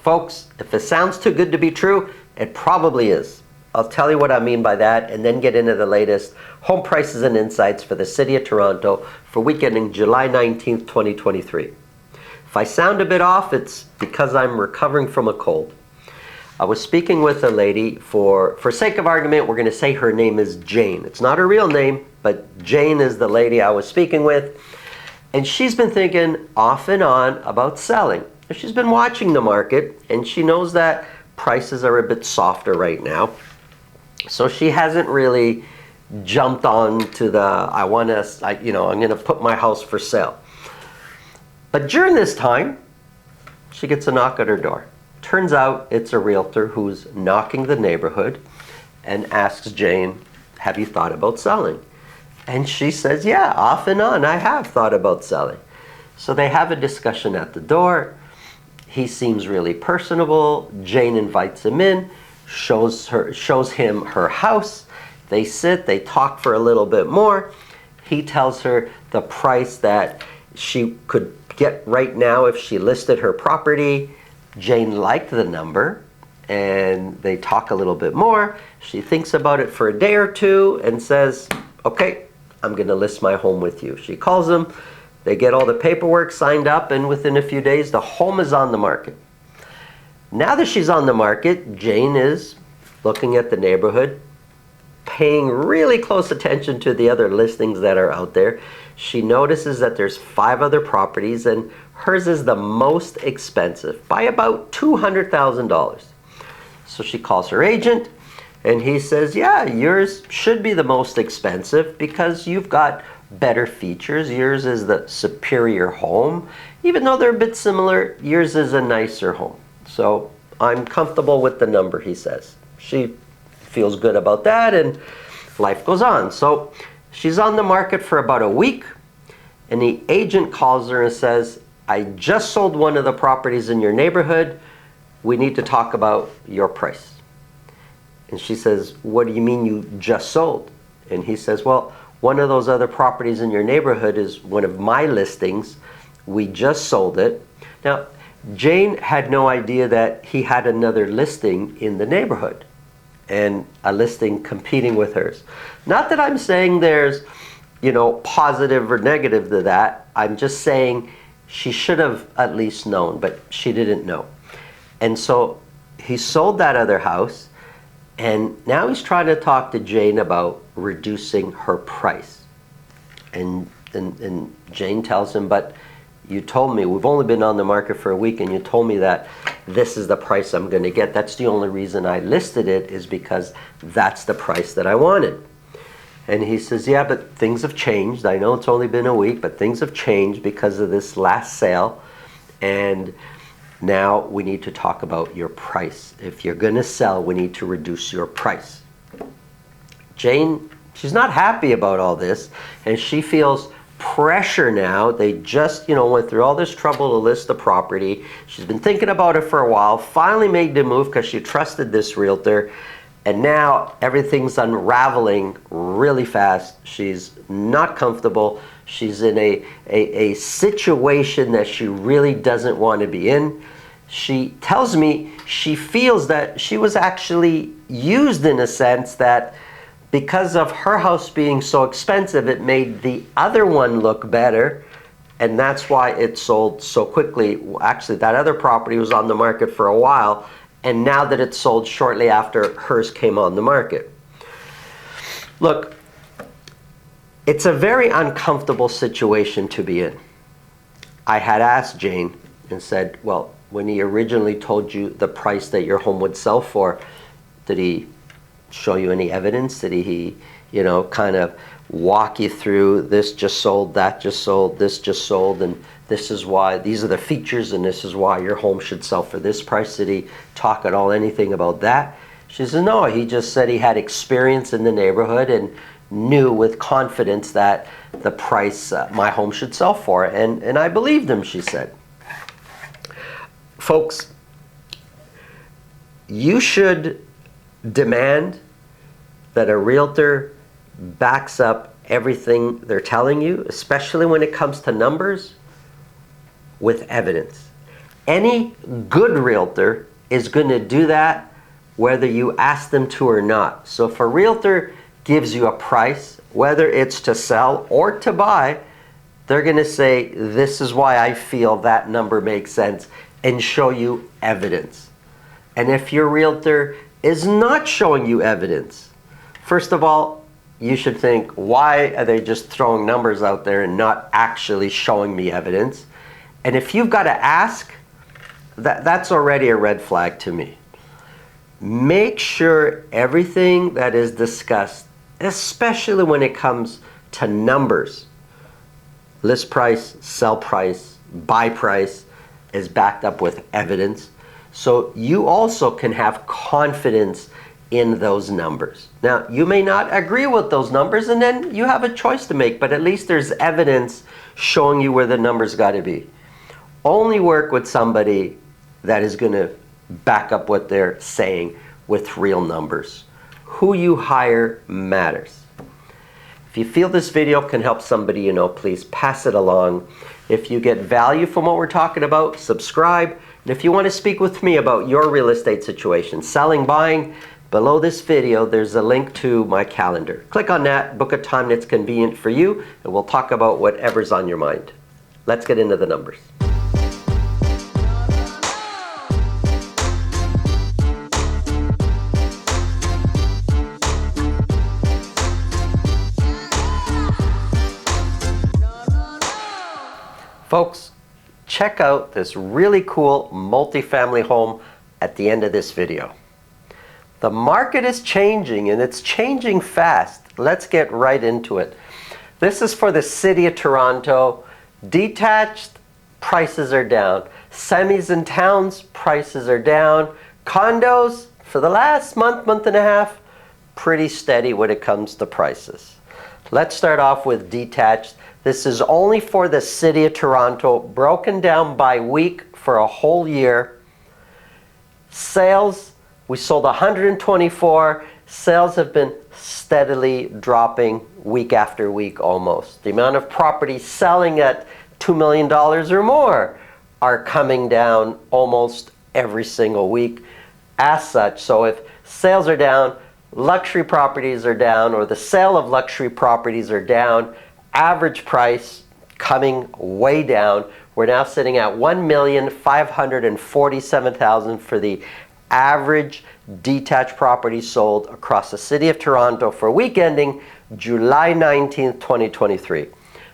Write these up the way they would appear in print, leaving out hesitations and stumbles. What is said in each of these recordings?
Folks, if it sounds too good to be true, it probably is. I'll tell you what I mean by that and then get into the latest home prices and insights for the City of Toronto for week ending July 19th, 2023. If I sound a bit off, it's because I'm recovering from a cold. I was speaking with a lady, for sake of argument, we're going to say her name is Jane. It's not her real name, but Jane is the lady I was speaking with. And she's been thinking off and on about selling. She's been watching the market, and she knows that prices are a bit softer right now. So she hasn't really jumped on to the, I'm going to put my house for sale. But during this time, she gets a knock at her door. Turns out it's a realtor who's knocking the neighborhood and asks Jane, have you thought about selling? And she says, yeah, off and on, I have thought about selling. So they have a discussion at the door. He seems really personable. Jane invites him in, shows him her house. They sit, they talk for a little bit more. He tells her the price that she could get right now if she listed her property. Jane liked the number, and they talk a little bit more. She thinks about it for a day or two and says, okay, I'm going to list my home with you. She calls him. They get all the paperwork signed up, and within a few days, the home is on the market. Now that she's on the market, Jane is looking at the neighborhood, paying really close attention to the other listings that are out there. She notices that there's 5 other properties, and hers is the most expensive by about $200,000. So she calls her agent, and he says, yeah, yours should be the most expensive because you've got better features. Yours is the superior home. Even though they're a bit similar, yours is a nicer home. So I'm comfortable with the number, he says. She feels good about that, and life goes on. So she's on the market for about a week, and the agent calls her and says, I just sold one of the properties in your neighborhood. We need to talk about your price. And she says, what do you mean you just sold? And he says, well, one of those other properties in your neighborhood is one of my listings. We just sold it. Now, Jane had no idea that he had another listing in the neighborhood and a listing competing with hers. Not that I'm saying there's, positive or negative to that. I'm just saying she should have at least known, but she didn't know. And so he sold that other house, and now he's trying to talk to Jane about reducing her price. And Jane tells him, but you told me, we've only been on the market for a week, and you told me that this is the price I'm going to get. That's the only reason I listed it, is because that's the price that I wanted. And he says, yeah, but things have changed. I know it's only been a week, but things have changed because of this last sale. And now we need to talk about your price. If you're going to sell, we need to reduce your price. Jane, she's not happy about all this, and she feels pressure now. They just, went through all this trouble to list the property. She's been thinking about it for a while, finally made the move because she trusted this realtor, and now everything's unraveling really fast. She's not comfortable. She's in a situation that she really doesn't want to be in. She tells me she feels that she was actually used, in a sense that because of her house being so expensive, it made the other one look better, and that's why it sold so quickly. Actually, that other property was on the market for a while, and now that it sold shortly after hers came on the market. Look, it's a very uncomfortable situation to be in. I had asked Jane and said, well, when he originally told you the price that your home would sell for, did he show you any evidence? Did he, kind of walk you through this just sold, that just sold, this just sold, and this is why, these are the features, and this is why your home should sell for this price? Did he talk at all anything about that? She said, no, he just said he had experience in the neighborhood and knew with confidence that the price my home should sell for, and I believed him, she said. Folks, you should demand that a realtor backs up everything they're telling you, especially when it comes to numbers, with evidence. Any good realtor is going to do that whether you ask them to or not. So if a realtor gives you a price, whether it's to sell or to buy, they're going to say, this is why I feel that number makes sense, and show you evidence. And if your realtor is not showing you evidence, first of all, you should think, why are they just throwing numbers out there and not actually showing me evidence? And if you've got to ask, that's already a red flag to me. Make sure everything that is discussed, especially when it comes to numbers, list price, sell price, buy price, is backed up with evidence. So you also can have confidence in those numbers. Now, you may not agree with those numbers, and then you have a choice to make, but at least there's evidence showing you where the numbers got to be. Only work with somebody that is going to back up what they're saying with real numbers. Who you hire matters. If you feel this video can help somebody you know, please pass it along. If you get value from what we're talking about, subscribe. And if you want to speak with me about your real estate situation, selling, buying, below this video there's a link to my calendar. Click on that, book a time that's convenient for you, and we'll talk about whatever's on your mind. Let's get into the numbers. Folks, check out this really cool multifamily home at the end of this video. The market is changing, and it's changing fast. Let's get right into it. This is for the city of Toronto. Detached, prices are down. Semis and towns, prices are down. Condos, for the last month and a half, pretty steady when it comes to prices. Let's start off with detached. This is only for the city of Toronto, broken down by week for a whole year. Sales, we sold 124. Sales have been steadily dropping week after week almost. The amount of properties selling at $2 million or more are coming down almost every single week. As such, so if sales are down, luxury properties are down, or the sale of luxury properties are down, average price coming way down. We're now sitting at $1,547,000 for the average detached property sold across the city of Toronto for week ending July 19th, 2023.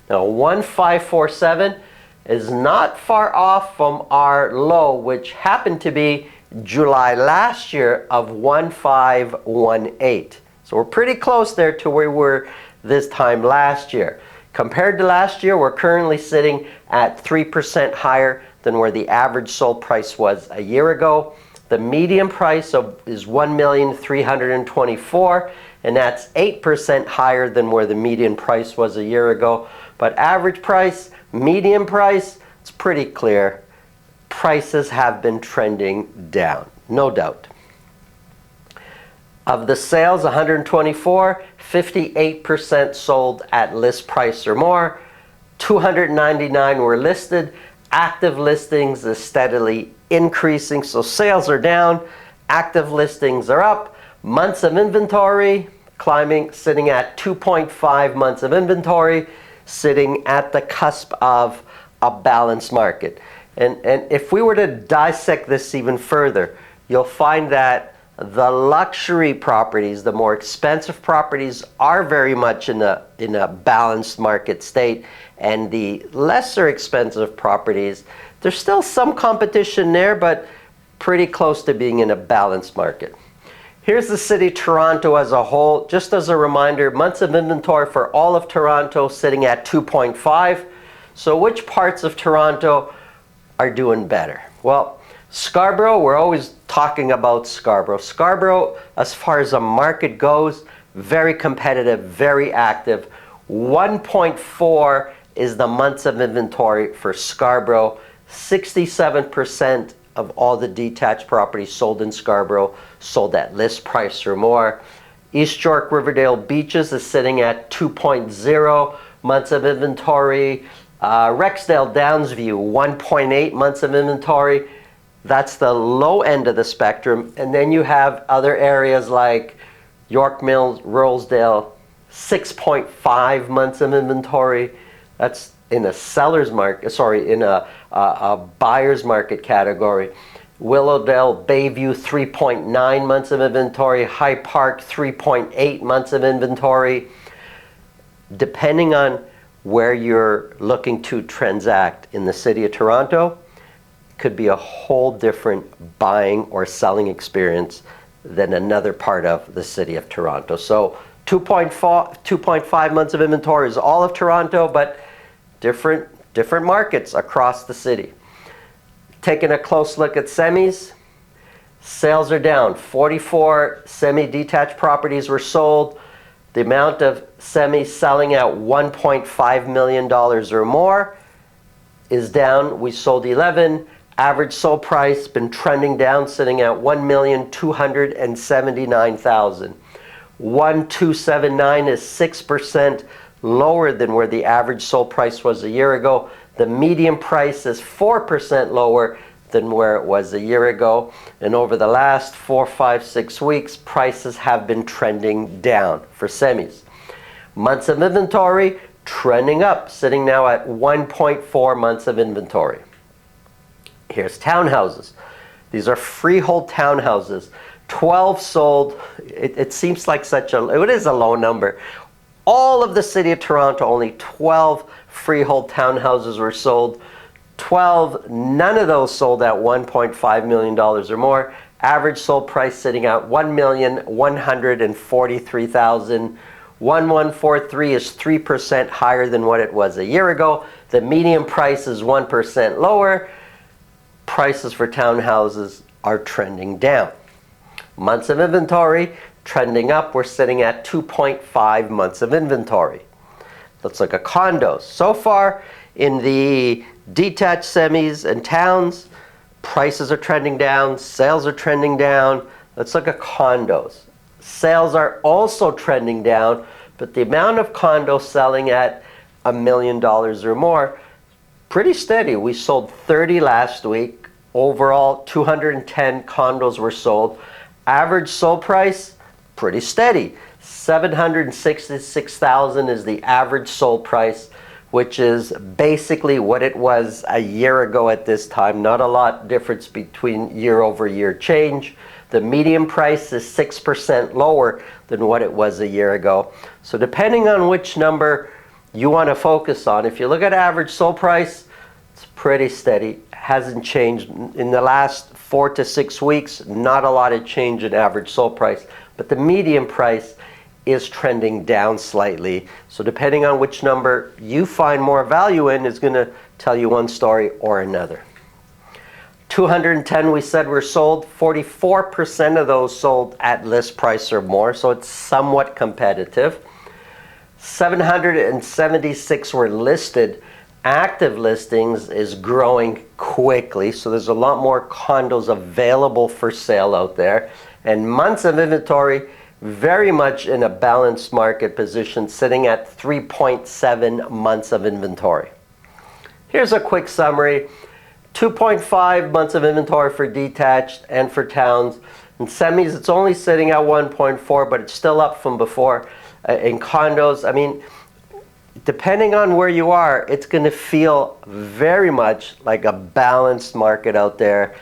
Now 1,547 is not far off from our low, which happened to be July last year of 1,518. So we're pretty close there to where we were this time last year. Compared to last year, we're currently sitting at 3% higher than where the average sold price was a year ago. The median price is $1,324,000, and that's 8% higher than where the median price was a year ago. But average price, median price, it's pretty clear. Prices have been trending down, no doubt. Of the sales, 124, 58% sold at list price or more. 299 were listed. Active listings is steadily increasing, so sales are down, active listings are up. Months of inventory climbing, sitting at 2.5 months of inventory, sitting at the cusp of a balanced market. And if we were to dissect this even further, you'll find that the luxury properties, the more expensive properties, are very much in a balanced market state, and the lesser expensive properties, there's still some competition there, but pretty close to being in a balanced market. Here's the city of Toronto as a whole. Just as a reminder, months of inventory for all of Toronto sitting at 2.5. So which parts of Toronto are doing better? Well, Scarborough, we're always talking about Scarborough. Scarborough, as far as the market goes, very competitive, very active. 1.4 is the months of inventory for Scarborough. 67% of all the detached properties sold in Scarborough sold at list price or more. East York Riverdale Beaches is sitting at 2.0 months of inventory. Rexdale Downsview, 1.8 months of inventory. That's the low end of the spectrum. And then you have other areas like York Mills, Rosedale, 6.5 months of inventory. That's in a seller's market, sorry, in a buyer's market category. Willowdale, Bayview, 3.9 months of inventory. High Park, 3.8 months of inventory. Depending on where you're looking to transact in the city of Toronto, could be a whole different buying or selling experience than another part of the city of Toronto. So 2.5 months of inventory is all of Toronto, but different markets across the city. Taking a close look at semis, sales are down. 44 semi-detached properties were sold. The amount of semis selling at $1.5 million or more is down. We sold 11. Average sold price been trending down, sitting at $1,279,000. 1,279 is 6% lower than where the average sold price was a year ago. The median price is 4% lower than where it was a year ago. And over the last 4, 5, 6 weeks, prices have been trending down for semis. Months of inventory trending up, sitting now at 1.4 months of inventory. Here's townhouses. These are freehold townhouses. 12 sold. It seems like it is a low number. All of the city of Toronto, only 12 freehold townhouses were sold. 12, none of those sold at $1.5 million or more. Average sold price sitting at $1,143,000. 1,143 is 3% higher than what it was a year ago. The median price is 1% lower. Prices for townhouses are trending down. Months of inventory trending up. We're sitting at 2.5 months of inventory. Let's look at condos. So far in the detached semis and towns, prices are trending down, sales are trending down. Let's look at condos. Sales are also trending down, but the amount of condos selling at $1 million or more, pretty steady. We sold 30 last week. Overall, 210 condos were sold. Average sold price, pretty steady. $766,000 is the average sold price, which is basically what it was a year ago at this time. Not a lot difference between year over year change. The median price is 6% lower than what it was a year ago. So depending on which number you want to focus on, if you look at average sold price, it's pretty steady. Hasn't changed in the last 4 to 6 weeks. Not a lot of change in average sold price, but the median price is trending down slightly. So depending on which number you find more value in is going to tell you one story or another. 210 we said were sold. 44% of those sold at list price or more, so it's somewhat competitive. 776 were listed. Active listings is growing quickly, so there's a lot more condos available for sale out there. And months of inventory, very much in a balanced market position, sitting at 3.7 months of inventory. Here's a quick summary. 2.5 months of inventory for detached and for towns. In semis, it's only sitting at 1.4, but it's still up from before. In condos, I mean, depending on where you are, it's going to feel very much like a balanced market out there.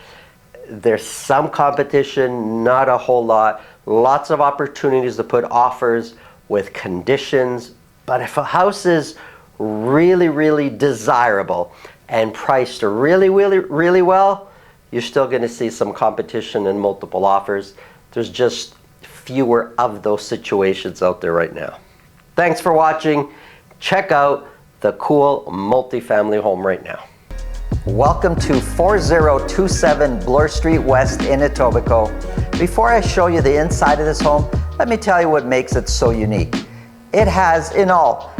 There's some competition, not a whole lot. Lots of opportunities to put offers with conditions. But if a house is really, really desirable and priced really, really, really well, you're still going to see some competition and multiple offers. There's just fewer of those situations out there right now. Thanks for watching. Check out the cool multifamily home right now. Welcome to 4027 Bloor Street West in Etobicoke. Before I show you the inside of this home, let me tell you what makes it so unique. It has in all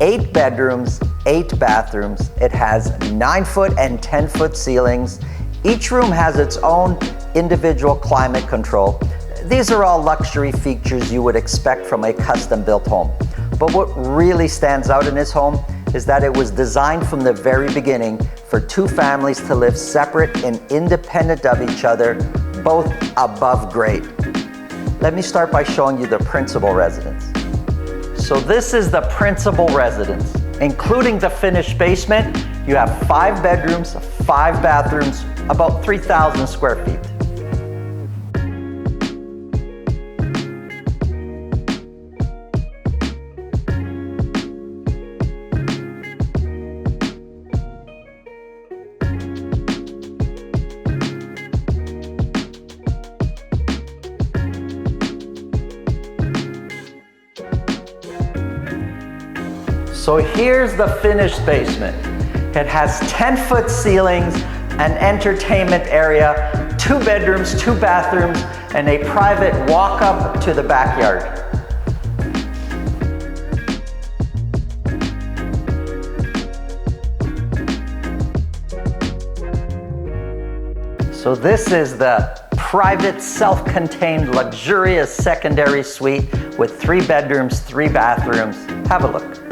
8 bedrooms, 8 bathrooms. It has 9-foot and 10-foot ceilings. Each room has its own individual climate control. These are all luxury features you would expect from a custom-built home. But what really stands out in this home is that it was designed from the very beginning for two families to live separate and independent of each other, both above grade. Let me start by showing you the principal residence. So this is the principal residence. Including the finished basement, you have 5 bedrooms, 5 bathrooms, about 3,000 square feet. So here's the finished basement. It has 10-foot ceilings, an entertainment area, 2 bedrooms, 2 bathrooms, and a private walk-up to the backyard. So this is the private, self-contained, luxurious secondary suite with 3 bedrooms, 3 bathrooms. Have a look.